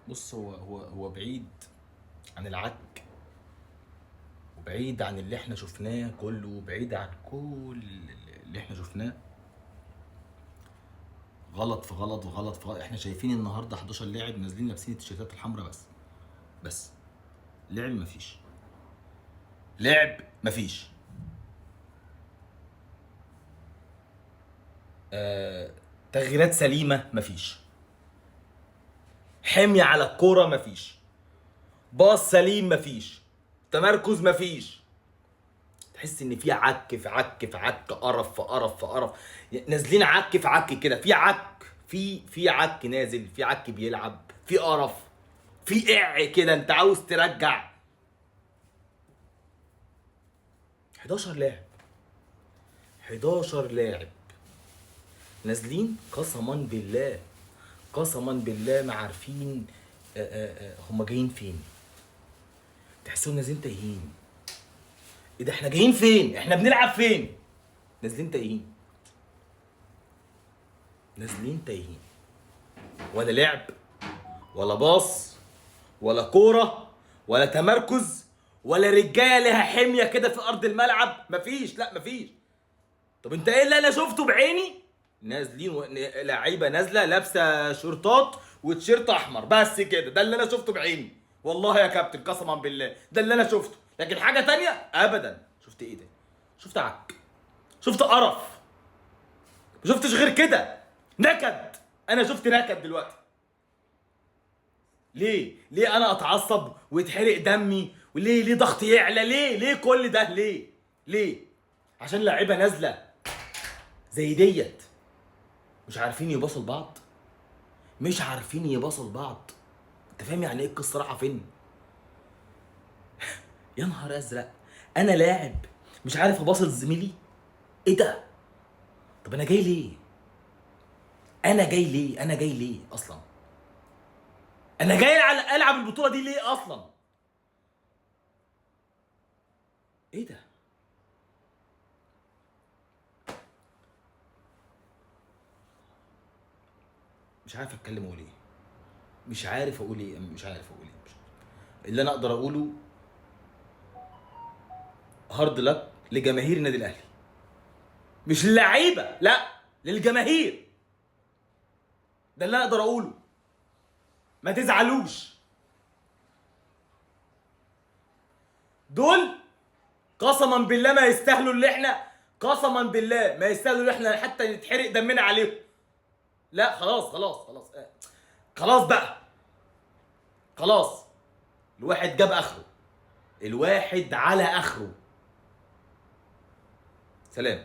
بص، هو بعيد عن العك، وبعيد عن اللي احنا شفناه كله، وبعيد عن كل اللي احنا شفناه. غلط في غلط وغلط في غلط. احنا شايفين النهارده 11 لاعب نازلين لابسين التيشيرتات الحمراء بس لعب مفيش. لعب مفيش. آه... تغييرات سليمه مفيش. حمية على الكوره مفيش. باص سليم مفيش. تمركز مفيش. تحس ان في عك في عك في عك، قرف في قرف في قرف. نازلين عك في عك كده، في عك في عك نازل، في عك بيلعب، في قرف، في كده انت عاوز ترجع. 11 لاعب، 11 لاعب نازلين قسما بالله، قسما بالله ما عارفين هما جايين فين. تحسهم نازلين تايهين. ايه ده؟ احنا جايين فين؟ احنا بنلعب فين؟ نازلين تايهين، نازلين تايهين. ولا لعب، ولا باص، ولا كوره، ولا تمركز، ولا رجاله لها حميه كده في ارض الملعب. مفيش، لا مفيش. طب انت ايه اللي انا شفته بعيني؟ نازلين لعيبه نازله لابسه شورتات وتيشيرت احمر بس كده، ده اللي انا شفته بعيني. والله يا كابتن قسما بالله ده اللي انا شفته، لكن حاجه تانية ابدا. شفت ايه ده؟ شفت عك، شفت قرف، ما شفتش غير كده. نكد. انا شفت نكد دلوقتي. ليه انا اتعصب ويتحرق دمي؟ وليه ضغطي يعلى؟ ليه كل ده؟ ليه؟ عشان لعيبه نازله زي ديت مش عارفين يباصوا لبعض، مش عارفين يباصوا لبعض. انت فاهم يعني ايه القصه رايحه فين؟ يا نهار ازرق، انا لاعب مش عارف اباصل لزميلي؟ ايه ده؟ طب انا جاي ليه؟ انا جاي ليه اصلا؟ انا جاي العب البطوله دي ليه اصلا؟ ايه ده؟ مش عارف اتكلم اقول ايه، مش عارف اقول ايه، مش عارف اقول ايه. مش عارف. اللي انا اقدر اقوله هارد لك لجماهير النادي الاهلي، مش اللعيبه، لا للجماهير. ده اللي انا اقدر اقوله. ما تزعلوش. دول قسما بالله ما يستاهلوا اللي احنا، قسما بالله ما يستاهلوا اللي احنا حتى يتحرق دمنا عليهم. لا خلاص خلاص بقى. خلاص. الواحد جاب اخره، الواحد على اخره. سلام.